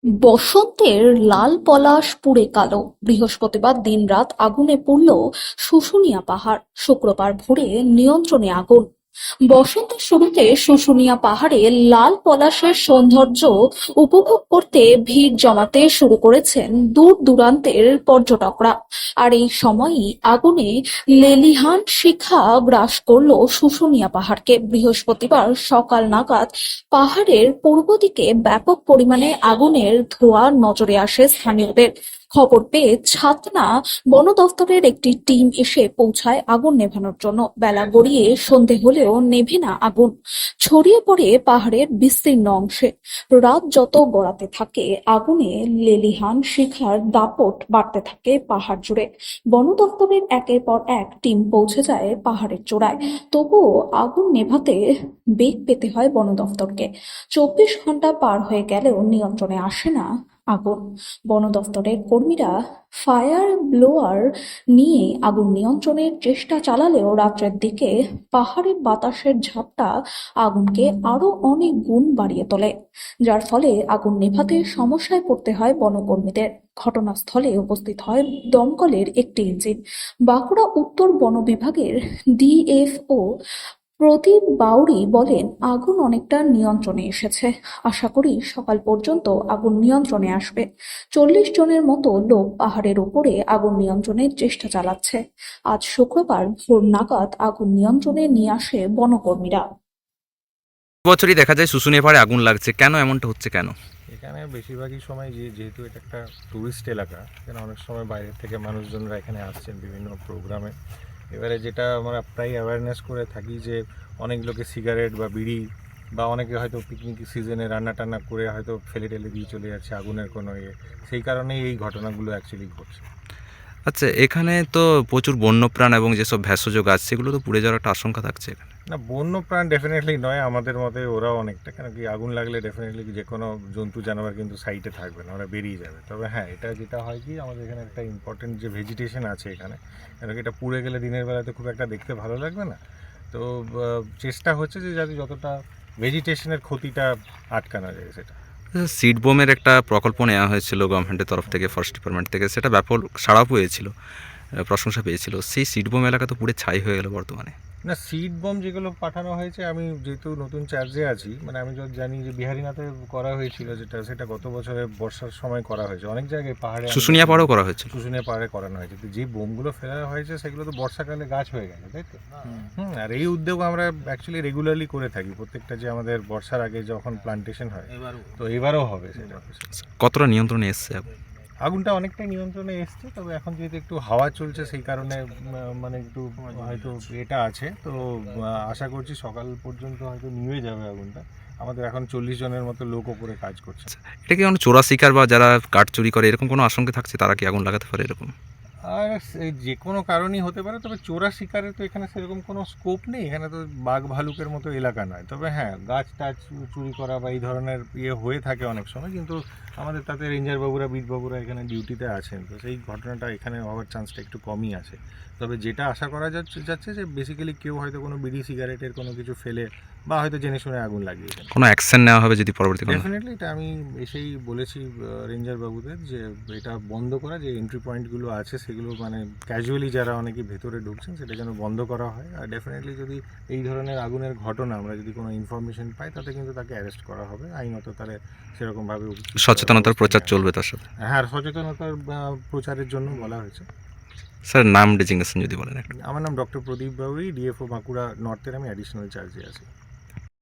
বসন্তের লাল পলাশ পুড়ে কালো। বৃহস্পতিবার দিনরাত আগুনে পুড়ল শুশুনিয়া পাহাড়। শুক্রবার ভোরে নিয়ন্ত্রণে আগুন। বসন্তের শুরুতে শুশুনিয়া পাহাড়ে লাল পলাশের সৌন্দর্য উপভোগ করতে ভিড় জমাতে শুরু করেছেন দূর দূরান্তের পর্যটকরা। আর এই সময়ই আগুনে লেলিহান শিখা গ্রাস করল শুশুনিয়া পাহাড়কে। বৃহস্পতিবার সকাল নাগাদ পাহাড়ের পূর্ব দিকে ব্যাপক পরিমাণে আগুনের ধোঁয়া নজরে আসে স্থানীয়দের। খবর পেয়ে ছাতনা বন দফতরের একটি টিম এসে পৌঁছায় আগুন নেভানোর জন্য। বেলা গড়িয়ে সন্ধে হলেও নেভে না আগুন। ছড়িয়ে পড়ে পাহাড়ের বিস্তীর্ণ অংশে। রাত যত গড়াতে থাকে আগুনে লেলিহান শিখার দাপট বাড়তে থাকে পাহাড় জুড়ে। বন দফতরের একের পর এক টিম পৌঁছে যায় পাহাড়ের চূড়ায়। তবুও আগুন নেভাতে বেগ পেতে হয় বন দফতরকে। 24 ঘন্টা পার হয়ে গেলেও নিয়ন্ত্রণে আসে না আগুন। বন দফতরের কর্মীরা ফায়ার ব্লোয়ার নিয়ে আগুন নিয়ন্ত্রণের চেষ্টা চালালেও রাত্রের দিকে পাহাড়ের বাতাসের ঝাপটা আগুনকে আরো অনেক গুণ বাড়িয়ে তোলে, যার ফলে আগুন নেভাতে সমস্যায় পড়তে হয় বনকর্মীদের। ঘটনাস্থলে উপস্থিত হয় দমকলের একটি ইঞ্জিন। বাঁকুড়া উত্তর বন বিভাগের ডিএফও প্রদীপ বাউরি বলেন, আগুন অনেকটা নিয়ন্ত্রণে এসেছে। আশা করি সকাল পর্যন্ত আগুন নিয়ন্ত্রণে আসবে। 40 জনের মতো লোক পাহাড়ের উপরে আগুন নিয়ন্ত্রণের চেষ্টা চালাচ্ছে। আজ শুক্রবার ভোর নাগাদ আগুন নিয়ন্ত্রণে নিয়ে আসে বনকর্মীরা। বছরই দেখা যায় শুশুনিয়া পাহাড়ে আগুন লাগছে, কেন এমনটা হচ্ছে কেন? এখানে বেশিরভাগই সময় যেহেতু এটা একটা ট্যুরিস্ট এলাকা, এখানে অনেক সময় বাইরের থেকে মানুষজনরা এখানে আসছেন বিভিন্ন প্রোগ্রামে। এবারে যেটা আমরা প্রায় অ্যাওয়ারনেস করে থাকি যে অনেক লোকে সিগারেট বা বিড়ি বা অনেকে হয়তো পিকনিক সিজনে রান্না টান্না করে হয়তো ফেলে টেলে দিয়ে চলে যাচ্ছে আগুনের কোনো সেই কারণেই এই ঘটনাগুলো অ্যাকচুয়ালি ঘটছে। আচ্ছা, এখানে তো প্রচুর বন্যপ্রাণ এবং যেসব ভেষজ গাছ সেগুলো তো পুড়ে যাওয়ার একটা আশঙ্কা থাকছে এখানে। না, বন্য প্রাণ ডেফিনেটলি নয়, আমাদের মতে ওরাও অনেকটা, কেন কি আগুন লাগলে ডেফিনেটলি যে কোনো জন্তু জানোয়ার কিন্তু সাইটে থাকবে না, ওরা বেরিয়ে যাবে। তবে হ্যাঁ, এটা যেটা হয় কি, আমাদের এখানে একটা ইম্পর্টেন্ট যে ভেজিটেশন আছে এখানে, কেন কি এটা পুড়ে গেলে দিনের বেলাতে খুব একটা দেখতে ভালো লাগবে না। তো চেষ্টা হচ্ছে যে যাতে যতটা ভেজিটেশনের ক্ষতিটা আটকানো যায় সেটা। সিড বোমের একটা প্রকল্প নেওয়া হয়েছিল গভর্নমেন্টের তরফ থেকে, ফরেস্ট ডিপার্টমেন্ট থেকে, সেটা ব্যাপক সাড়া পেয়েছিল, প্রশংসা পেয়েছিল। সেই সিড বোম এলাকা তো পুড়ে ছাই হয়ে গেল বর্তমানে। না, সিড বম যেগুলো পাঠানো হয়েছে, আমি যেহেতু নতুন চার্জে আছি, মানে আমি যত জানি যে বিহারিনাথে করা হয়েছিল, সেটা গত বছরে বর্ষার সময় করা হয়েছে। অনেক জায়গায় পাহাড়ে শুশুনিয়া পাহাড়েও করা হয়েছিল। শুশুনিয়া পাহাড়ে করানো হয়েছে। তো যে বোমগুলো ফেলা হয়েছে সেগুলো তো বর্ষাকালে গাছ হয়ে গেছে, তাই তো। আর এই উদ্যোগ আমরা অ্যাকচুয়ালি রেগুলারলি করে থাকি প্রত্যেকটা, যে আমাদের বর্ষার আগে যখন প্লান্টেশন হয়, তো এবারও হবে সেটা। কতটা নিয়ন্ত্রণে এসছে এখন? আগুনটা অনেকটাই নিয়ন্ত্রণে এসছে, তবে এখন যেহেতু একটু হাওয়া চলছে সেই কারণে মানে একটু হয়তো এটা আছে। তো আশা করছি সকাল পর্যন্ত হয়তো নিভে যাবে আগুনটা। আমাদের এখন 40 জনের মতো লোক ওপরে কাজ করছে। এটা কি কোনো চোরা শিকার বা যারা কাঠ চুরি করে এরকম কোনো আশঙ্কা থাকছে, তারা কি আগুন লাগাতে পারে এরকম? আর যে কোনো কারণই হতে পারে, তবে চোরা শিকারের তো এখানে সেরকম কোনো স্কোপ নেই। এখানে তো বাঘ ভালুকের মতো এলাকা নয়। তবে হ্যাঁ, গাছ টাছ চুরি করা বা এই ধরনের হয়ে থাকে অনেক সময়, কিন্তু আমাদের তাতে রেঞ্জার বাবুরা, বিট বাবুরা এখানে ডিউটিতে আছেন, তো সেই ঘটনাটা এখানে হওয়ার চান্সটা একটু কমই আছে। তবে যেটা আশা করা যাচ্ছে যে বেসিক্যালি কেউ হয়তো কোনো বিড়ি সিগারেটের কোনো কিছু ফেলে বা হয়তো জেনে শুনে আগুন লাগিয়েছেন। কোনো অ্যাকশন নেওয়া হবে যদি পরবর্তী কোনো? ডেফিনেটলি, এটা আমি এসেই বলেছি রেঞ্জার বাবুদের যে এটা বন্ধ করা, যে এন্ট্রি পয়েন্টগুলো আছে সেগুলো মানে ক্যাজুয়ালি যারা অনেকে ভেতরে ঢুকছেন সেটা যেন বন্ধ করা হয়। আর ডেফিনেটলি যদি এই ধরনের আগুনের ঘটনা আমরা যদি কোনো ইনফরমেশন পাই, তাতে কিন্তু তাকে অ্যারেস্ট করা হবে আইনত। তাহলে সেরকমভাবে সচেতনতার প্রচার চলবে তার সাথে। হ্যাঁ, সচেতনতার প্রচারের জন্য বলা হয়েছে। স্যার, নাম ডেজিগনেশন যদি বলেন একটু। আমার নাম ডক্টর প্রদীপ বাউরি, ডিএফও বাঁকুড়া নর্থের, আমি অ্যাডিশনাল চার্জে আছি।